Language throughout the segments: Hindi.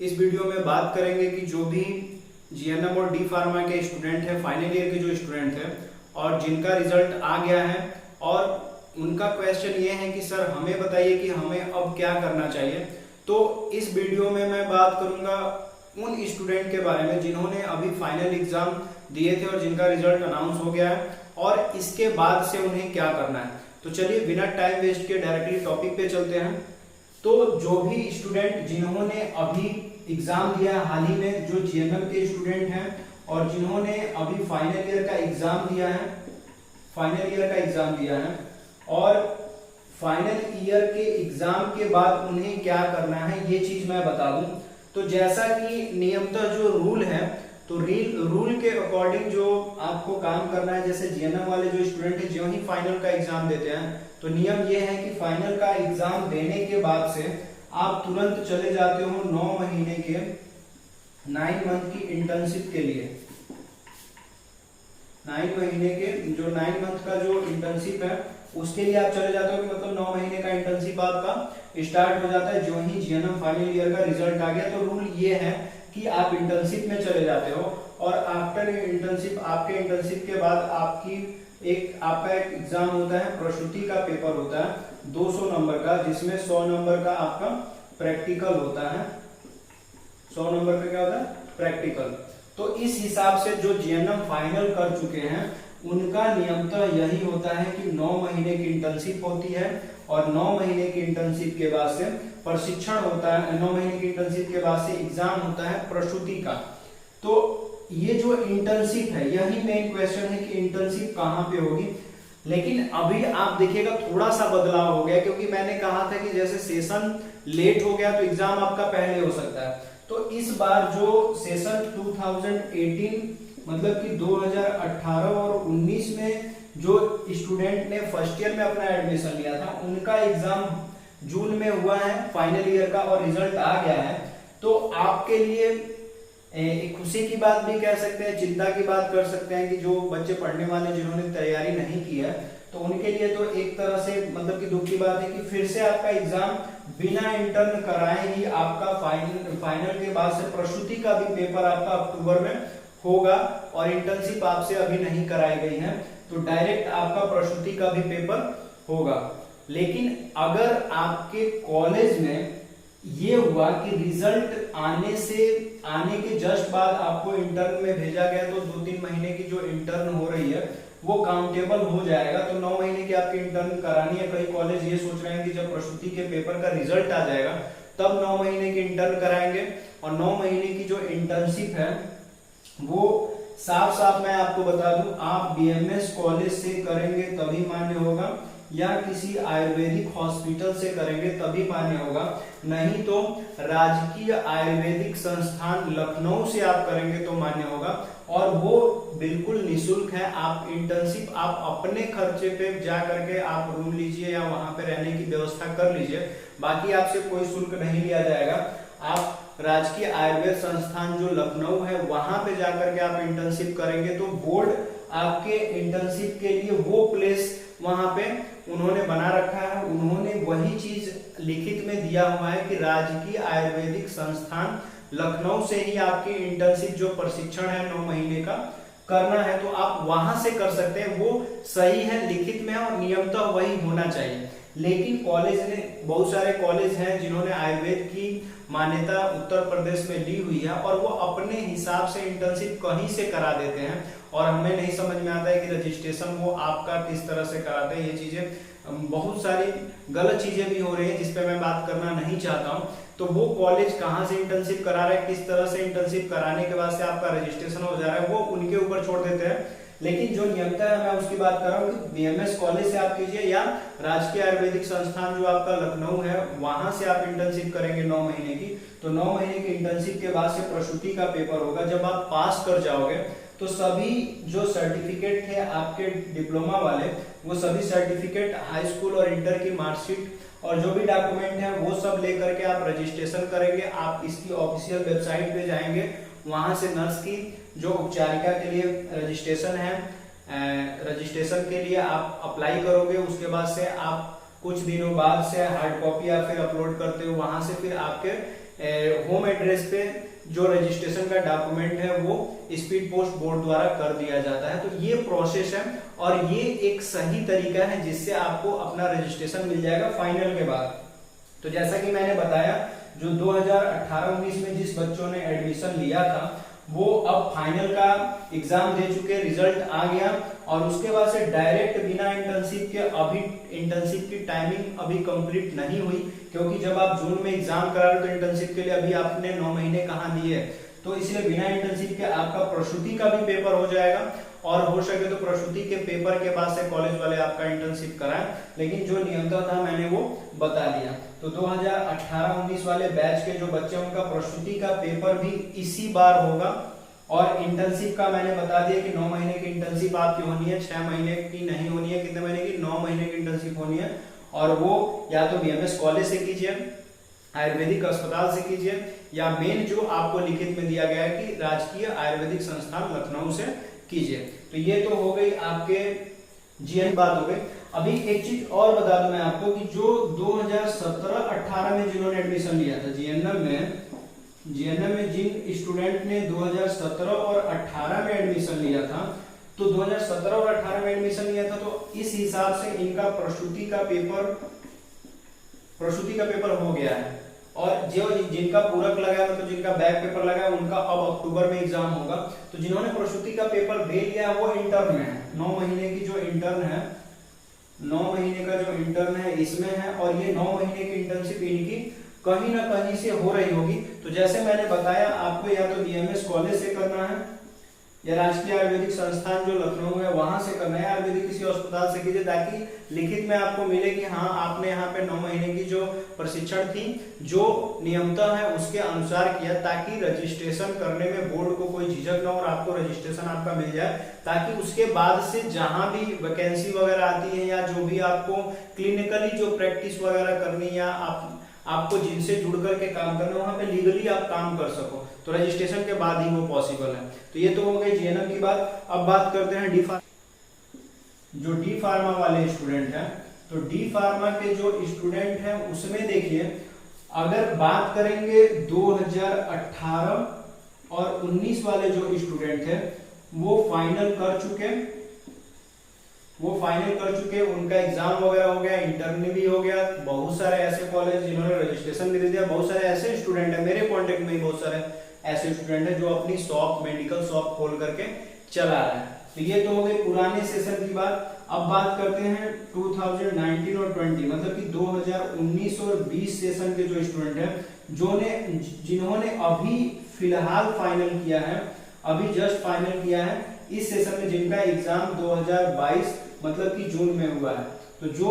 इस वीडियो में बात करेंगे कि जो भी जीएनएम और डी फार्मा के स्टूडेंट हैं, फाइनल ईयर के जो स्टूडेंट हैं और जिनका रिजल्ट आ गया है और उनका क्वेश्चन ये है कि सर हमें बताइए कि हमें अब क्या करना चाहिए। तो इस वीडियो में मैं बात करूंगा उन स्टूडेंट के बारे में जिन्होंने अभी फाइनल एग्जाम दिए थे और जिनका रिजल्ट अनाउंस हो गया है और इसके बाद से उन्हें क्या करना है। तो चलिए बिना टाइम वेस्ट के डायरेक्टली टॉपिक पे चलते हैं। तो जो भी स्टूडेंट जिन्होंने अभी एग्जाम दिया हाल ही में, जो जीएनएम के स्टूडेंट हैं और जिन्होंने अभी फाइनल ईयर का एग्जाम दिया है, और फाइनल ईयर के एग्जाम के बाद उन्हें क्या करना है ये चीज मैं बता दूं। तो जैसा कि नियमतः जो रूल है, तो रूल के अकॉर्डिंग जो आपको काम करना है, जैसे जीएनएम वाले जो स्टूडेंट है जो ही फाइनल का एग्जाम देते हैं, तो नियम ये है कि फाइनल का एग्जाम देने के बाद से आप तुरंत चले जाते हो 9 महीने के 9 मंथ की इंटर्नशिप के लिए। 9 महीने के जो 9 मंथ का जो इंटर्नशिप है उसके लिए आप चले जाते हो कि मतलब 9 महीने का इंटर्नशिप आपका स्टार्ट हो जाता है जो ही जीएनएम फाइनल ईयर का रिजल्ट आ गया। तो रूल ये है कि आप इंटर्नशिप में चले जाते हो और आफ्टर इंटर्नशिप, आपके इंटर्नशिप के बाद आपका एक एग्जाम होता है, प्रसूति का पेपर होता है 200 नंबर का, जिसमें 100 नंबर का आपका प्रैक्टिकल होता है। 100 नंबर का क्या होता है? प्रैक्टिकल। तो इस हिसाब से जो जीएनएम फाइनल कर चुके हैं उनका नियमतः यही होता है कि 9 महीने की इंटर्नशिप होती है और 9 महीने की इंटर्नशिप के बाद से प्रशिक्षण होता है। 9 महीने की इंटर्नशिप के बाद से एग्जाम होता है प्रसूति का। तो ये जो इंटर्नशिप है, यही मेन क्वेश्चन है कि इंटर्नशिप कहाँ पे होगी। लेकिन अभी आप देखिएगा थोड़ा सा बदलाव हो गया, क्योंकि मैंने कहा था कि जैसे सेशन लेट हो गया तो एग्जाम आपका पहले हो सकता है। तो इस बार जो सेशन 2018 मतलब कि 2018 और 19 में जो स्टूडेंट ने फर्स्ट ईयर में अपना एडमिशन लिया था उनका एग्जाम जून में हुआ है फाइनल ईयर का और रिजल्ट आ गया है। तो आपके लिए एक खुशी की बात भी कह सकते हैं, चिंता की बात कर सकते हैं कि जो बच्चे पढ़ने वाले जिन्होंने तैयारी नहीं की है तो उनके लिए तो एक तरह से मतलब कि दुख की बात है कि फिर से आपका एग्जाम बिना इंटर्न कराए ही आपका फाइनल के बाद से प्रसूति का भी पेपर आपका अक्टूबर में होगा और इंटर्नशिप आपसे अभी नहीं कराई गई है, तो डायरेक्ट आपका प्रसूति का भी पेपर होगा। लेकिन अगर आपके कॉलेज में ये हुआ कि रिजल्ट आने के जस्ट बाद आपको इंटर्न में भेजा गया, तो 2-3 महीने की जो इंटर्न हो रही है वो काउंटेबल हो जाएगा। तो 9 महीने की आपकी इंटर्न करानी है। कई कॉलेज ये सोच रहे हैं कि जब प्रसूति के पेपर का रिजल्ट आ जाएगा तब 9 महीने की इंटर्न कराएंगे, और 9 महीने की जो इंटर्नशिप है वो साफ साफ मैं आपको बता दूं, आप बीएमएस कॉलेज से करेंगे तभी मान्य होगा या किसी आयुर्वेदिक हॉस्पिटल से करेंगे तभी मान्य होगा, नहीं तो राजकीय आयुर्वेदिक संस्थान लखनऊ से आप करेंगे तो मान्य होगा। और वो बिल्कुल निशुल्क है। आप इंटर्नशिप आप अपने खर्चे पे जा करके आप रूम लीजिए या वहां पे रहने की व्यवस्था कर लीजिए, बाकी आपसे कोई शुल्क नहीं लिया जाएगा। आप राजकीय आयुर्वेद संस्थान जो लखनऊ है वहां पे जाकर के आप इंटर्नशिप करेंगे, तो बोर्ड आपके इंटर्नशिप के लिए वो प्लेस वहां पे उन्होंने बना रखा है। उन्होंने वही चीज लिखित में दिया हुआ है कि राजकीय आयुर्वेदिक संस्थान लखनऊ से ही आपकी इंटर्नशिप जो प्रशिक्षण है 9 महीने का करना है, तो आप वहां से कर सकते हैं। वो सही है, लिखित में और नियमतः वही होना चाहिए। लेकिन कॉलेज ने, बहुत सारे कॉलेज हैं जिन्होंने आयुर्वेद की मान्यता उत्तर प्रदेश में ली हुई है और वो अपने हिसाब से इंटर्नशिप कहीं से करा देते हैं और हमें नहीं समझ में आता है कि रजिस्ट्रेशन वो आपका किस तरह से कराते हैं। ये चीजें बहुत सारी गलत चीजें भी हो रही है जिस पे मैं बात करना नहीं चाहता हूँ। तो वो कॉलेज कहाँ से इंटर्नशिप करा रहे हैं, किस तरह से इंटर्नशिप कराने के बाद से आपका रजिस्ट्रेशन हो जा रहा है, वो उनके ऊपर छोड़ देते हैं। लेकिन जो नियमता है मैं उसकी बात कर रहा हूँ कि बीएमएस कॉलेज से आप कीजिए या राजकीय आयुर्वेदिक संस्थान जो आपका लखनऊ है वहां से आप इंटर्नशिप करेंगे 9 महीने की। तो 9 महीने की इंटर्नशिप के बाद से प्रसूति का पेपर होगा। जब आप पास कर जाओगे तो सभी जो सर्टिफिकेट थे आपके डिप्लोमा वाले, वो सभी सर्टिफिकेट, हाई स्कूल और इंटर की मार्कशीट और जो भी डॉक्यूमेंट है वो सब लेकर के आप रजिस्ट्रेशन करेंगे। आप इसकी ऑफिशियल वेबसाइट पे जाएंगे, वहां से नर्स की जो उपचारिका के लिए रजिस्ट्रेशन है, रजिस्ट्रेशन के लिए आप अप्लाई करोगे। उसके बाद से आप कुछ दिनों बाद से हार्ड कॉपी या फिर अपलोड करते हो, वहां से फिर आपके होम एड्रेस पे जो रजिस्ट्रेशन का डॉक्यूमेंट है वो स्पीड पोस्ट बोर्ड द्वारा कर दिया जाता है। तो ये प्रोसेस है और ये एक सही तरीका है जिससे आपको अपना रजिस्ट्रेशन मिल जाएगा फाइनल के बाद। तो जैसा कि मैंने बताया, जो 2018-19 में जिस बच्चों ने एडमिशन लिया था वो अब फाइनल का एग्जाम दे चुके, रिजल्ट आ गया और उसके बाद से डायरेक्ट बिना इंटर्नशिप के, अभी इंटर्नशिप की टाइमिंग अभी कंप्लीट नहीं हुई, क्योंकि जब आप जून में एग्जाम करा रहे हो तो इंटर्नशिप के लिए अभी आपने 9 महीने कहाँ दिए, तो इसलिए बिना इंटर्नशिप के आपका प्रसूति का भी पेपर हो जाएगा और हो सके तो प्रसूति के पेपर के बाद से कॉलेज वाले आपका इंटर्नशिप कराएं, लेकिन जो नियम था मैंने वो बता दिया। तो 2018-19 वाले बैच के जो बच्चे उनका प्रसूति का पेपर भी इसी बार होगा और इंटर्नशिप का मैंने बता दिया कि 9 महीने की इंटर्नशिप आपकी होनी है, 6 महीने की नहीं होनी है। कितने महीने की? 9 महीने की इंटर्नशिप होनी है और वो या तो बीएमएस कॉलेज से कीजिए, आयुर्वेदिक अस्पताल से कीजिए, या मेन जो आपको लिखित में दिया गया है कि राजकीय आयुर्वेदिक संस्थान लखनऊ से कीजिए। तो ये तो हो गई आपके जीएन बात हो गई। अभी एक चीज और बता दूं मैं आपको कि जो 2017-18 में जिन्होंने एडमिशन लिया था जीएनएम में जिन स्टूडेंट ने 2017 और 18 में एडमिशन लिया था, तो 2017 और 18 में एडमिशन लिया था तो इस हिसाब से इनका प्रसूति का पेपर हो गया है और जो जिनका पूरक लगा मतलब जिनका बैक पेपर लगा उनका अब अक्टूबर में एग्जाम होगा। तो जिन्होंने प्रसूति का पेपर दे लिया वो इंटर्न में है, 9 महीने की जो इंटर्न है, 9 महीने का जो इंटर्न है इसमें है और ये 9 महीने की इंटर्नशिप इनकी कहीं ना कहीं से हो रही होगी। तो जैसे मैंने बताया आपको या तो बीएमएस कॉलेज से करना है या राजकीय आयुर्वेदिक संस्थान जो लखनऊ है वहां से करना है, आयुर्वेदिक किसी अस्पताल से कीजिए ताकि लिखित में आपको मिले कि हाँ आपने यहाँ पे 9 महीने की जो प्रशिक्षण थी जो नियमता है उसके अनुसार किया, ताकि रजिस्ट्रेशन करने में बोर्ड को कोई झिझक ना हो और आपको रजिस्ट्रेशन आपका मिल जाए, ताकि उसके बाद से जहां भी वैकेंसी वगैरह आती है या जो भी आपको क्लिनिकली जो प्रैक्टिस वगैरह करनी या आपको जिनसे जुड़ करके काम करना वहां पे लीगली आप काम कर सको, तो रजिस्ट्रेशन के बाद ही वो पॉसिबल है। तो ये तो हो गई जीएनएम की बात। अब बात करते हैं जो डी फार्मा वाले स्टूडेंट हैं, तो डी फार्मा के जो स्टूडेंट हैं उसमें देखिए अगर बात करेंगे 2018 और 19 वाले जो स्टूडेंट हैं वो फाइनल कर चुके, उनका एग्जाम वगैरह हो गया, इंटर्न भी हो गया। बहुत सारे ऐसे कॉलेज जिन्होंने रजिस्ट्रेशन भी दे दिया, बहुत सारे ऐसे स्टूडेंट है, मेरे कांटेक्ट में बहुत सारे ऐसे स्टूडेंट है जो अपनी शॉप, मेडिकल शॉप खोल करके चला रहा है। तो ये तो हो गई पुराने सेशन की बात। अब बात करते हैं 2019 और 20 मतलब कि 2019 और 20 सेशन के जो स्टूडेंट हैं जिन्होंने अभी फिलहाल फाइनल किया है, अभी जस्ट फाइनल किया है इस सेशन में, जिनका एग्जाम 2022 मतलब कि जून में हुआ है, तो जो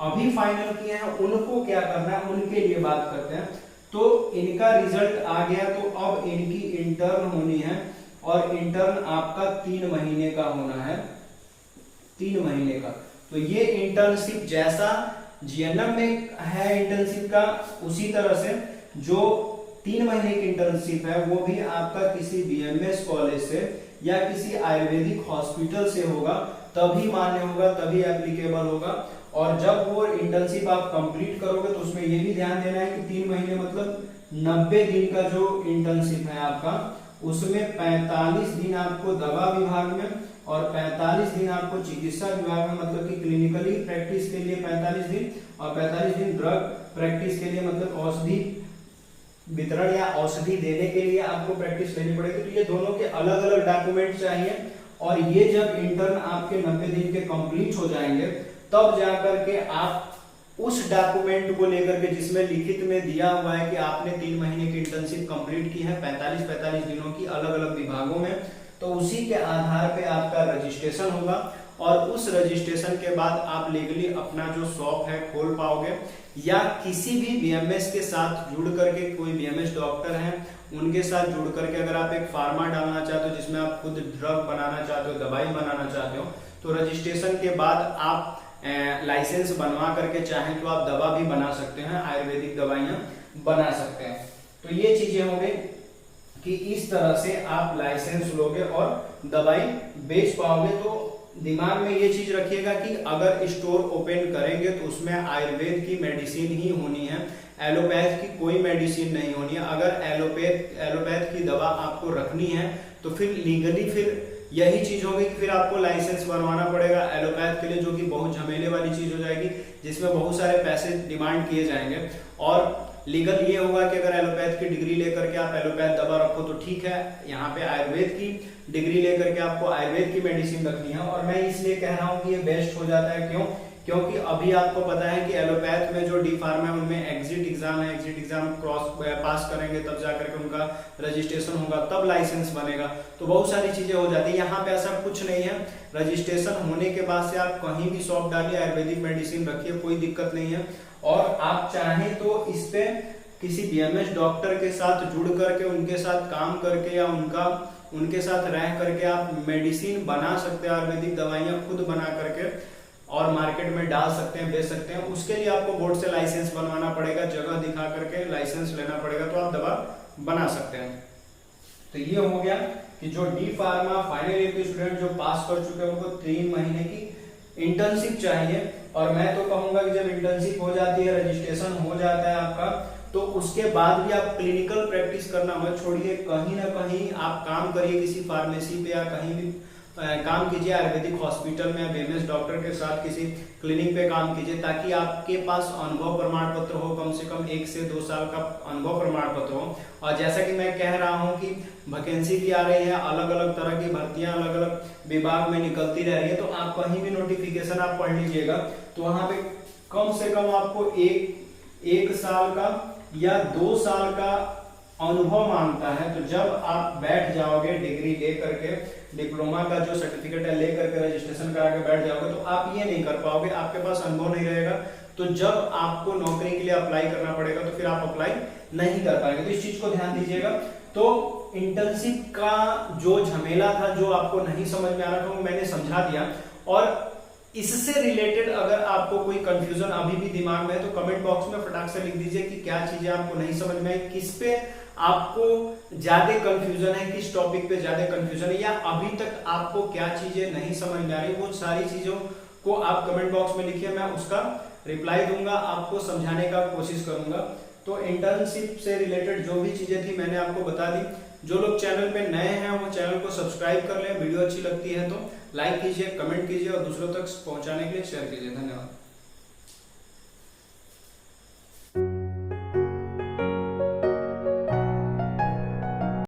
अभी फाइनल किए हैं उनको क्या करना है उनके लिए बात करते हैं। तो इनका रिजल्ट आ गया तो अब इनकी इंटर्न होनी है और इंटर्न आपका 3 महीने का होना है, 3 महीने का। तो ये इंटर्नशिप जैसा जीएनएम में है इंटर्नशिप का, उसी तरह से जो 3 महीने की इंटर्नशिप है वो भी आपका किसी बीएमएस कॉलेज से या किसी आयुर्वेदिक हॉस्पिटल से होगा, तभी मान्य होगा, तभी एप्लीकेबल होगा। और जब वो इंटर्नशिप आप कंप्लीट करोगे तो उसमें ये भी ध्यान देना है कि 3 महीने मतलब 90 दिन का जो इंटर्नशिप है आपका, उसमें 45 दिन आपको दवा विभाग में और 45 दिन आपको चिकित्सा विभाग में मतलब कि क्लिनिकली प्रैक्टिस के लिए 45 दिन और 45 दिन ड्रग प्रैक्टिस के लिए मतलब औषधि वितरण या औषधि देने के लिए आपको प्रैक्टिस लेनी पड़ेगी। तो ये दोनों के अलग अलग डॉक्यूमेंट चाहिए और ये जब इंटर्न आपके 90 दिन के कंप्लीट हो जाएंगे तब जाकर के आप उस डॉक्यूमेंट को लेकर के जिसमें लिखित में दिया हुआ है कि आपने 3 महीने की इंटर्नशिप कंप्लीट की है 45 दिनों की अलग अलग विभागों में, तो उसी के आधार पे आपका रजिस्ट्रेशन होगा और उस रजिस्ट्रेशन के बाद आप लीगली अपना जो शॉप है खोल पाओगे या किसी भी बीएमएस के साथ जुड़ करके, कोई बीएमएस डॉक्टर हैं उनके साथ जुड़ करके अगर आप एक फार्मा डालना चाहते हो जिसमें आप खुद ड्रग बनाना चाहते हो, दवाई बनाना चाहते हो, तो रजिस्ट्रेशन के बाद आप लाइसेंस बनवा करके चाहें तो आप दवा भी बना सकते हैं, आयुर्वेदिक दवाइयां बना सकते हैं। तो ये चीजें हो गई कि इस तरह से आप लाइसेंस लोगे और दवाई बेच पाओगे। तो दिमाग में ये चीज रखिएगा कि अगर स्टोर ओपन करेंगे तो उसमें आयुर्वेद की मेडिसिन ही होनी है, एलोपैथ की कोई मेडिसिन नहीं होनी है। अगर एलोपैथ की दवा आपको रखनी है तो फिर लीगली फिर यही चीज होगी कि फिर आपको लाइसेंस बनवाना पड़ेगा एलोपैथ के लिए, जो कि बहुत झमेले वाली चीज हो जाएगी, जिसमें बहुत सारे पैसे डिमांड किए जाएंगे। और लीगल ये होगा कि अगर एलोपैथ की डिग्री लेकर के आप एलोपैथ दवा रखो तो ठीक है, यहाँ पे आयुर्वेद की डिग्री लेकर के आपको आयुर्वेद की मेडिसिन रखनी है। और मैं इसलिए कह रहा हूँ कि ये बेस्ट हो जाता है, क्यों? क्योंकि अभी आपको पता है कि एलोपैथ में जो डी फार्मा है उनमें एग्जिट एग्जाम है, एग्जिट एग्जाम पास करेंगे तब जाकर के उनका रजिस्ट्रेशन होगा, तब लाइसेंस बनेगा। तो बहुत सारी चीजें हो जाती है। यहाँ पे ऐसा कुछ नहीं है, रजिस्ट्रेशन होने के बाद से आप कहीं भी शॉप डालिए, आयुर्वेदिक मेडिसिन रखिए, कोई दिक्कत नहीं है। और आप चाहें तो इस पे किसी बीएमएस डॉक्टर के साथ जुड़ करके, उनके साथ काम करके या उनके साथ रह करके आप मेडिसिन बना सकते हैं, आयुर्वेदिक दवाइयां खुद बना करके और मार्केट में डाल सकते हैं, बेच सकते हैं। उसके लिए आपको बोर्ड से लाइसेंस बनवाना पड़ेगा, जगह दिखा करके लाइसेंस लेना पड़ेगा, तो आप दवा बना सकते हैं। तो ये हो गया कि जो डी फार्मा फाइनल ईयर के स्टूडेंट जो पास कर चुके हैं उनको 3 महीने की इंटर्नशिप चाहिए। और मैं तो कहूंगा कि जब इंटर्नशिप हो जाती है, रजिस्ट्रेशन हो जाता है आपका, तो उसके बाद भी आप क्लिनिकल प्रैक्टिस करना मत छोड़िए। कहीं ना कहीं आप काम करिए, किसी फार्मेसी पे या कहीं भी काम कीजिए, आयुर्वेदिक हॉस्पिटल में या बीएमएस डॉक्टर के साथ किसी क्लिनिक पे काम कीजिए, ताकि आपके पास अनुभव प्रमाण पत्र हो, कम से कम 1 से 2 साल का अनुभव प्रमाण पत्र हो। और जैसा कि मैं कह रहा हूं कि वैकेंसी भी आ रही है, अलग अलग तरह की भर्तियां अलग अलग विभाग में निकलती रह रही है, तो आप कहीं भी नोटिफिकेशन आप पढ़ लीजिएगा, तो वहां पे कम से कम आपको एक साल का या 2 साल का अनुभव मांगता है। तो जब आप बैठ जाओगे डिग्री ले करके, डिप्लोमा का जो सर्टिफिकेट है ले करके रजिस्ट्रेशन करा के बैठ जाओगे, तो आप ये नहीं कर पाओगे, आपके पास अनुभव नहीं रहेगा। तो जब आपको नौकरी के लिए अप्लाई करना पड़ेगा तो फिर आप अप्लाई नहीं कर पाएंगे। तो इस चीज को ध्यान दीजिएगा। तो इंटर्नशिप का जो झमेला था, जो आपको नहीं समझ में आ रहा था, वो मैंने समझा दिया। और इससे रिलेटेड अगर आपको कोई कंफ्यूजन अभी भी दिमाग में है तो कमेंट बॉक्स में फटाक से लिख दीजिए कि क्या चीजें आपको नहीं समझ में आई, किस पे आपको ज्यादा कंफ्यूजन है, किस टॉपिक पे ज्यादा कंफ्यूजन है, या अभी तक आपको क्या चीजें नहीं समझ में आ रही, वो सारी चीजों को आप कमेंट बॉक्स में लिखिए, मैं उसका रिप्लाई दूंगा, आपको समझाने का कोशिश करूंगा। तो इंटर्नशिप से रिलेटेड जो भी चीजें थी मैंने आपको बता दी। जो लोग चैनल पे नए हैं वो चैनल को सब्सक्राइब कर लें, वीडियो अच्छी लगती है तो लाइक कीजिए, कमेंट कीजिए और दूसरों तक पहुंचाने के लिए शेयर कीजिए। धन्यवाद।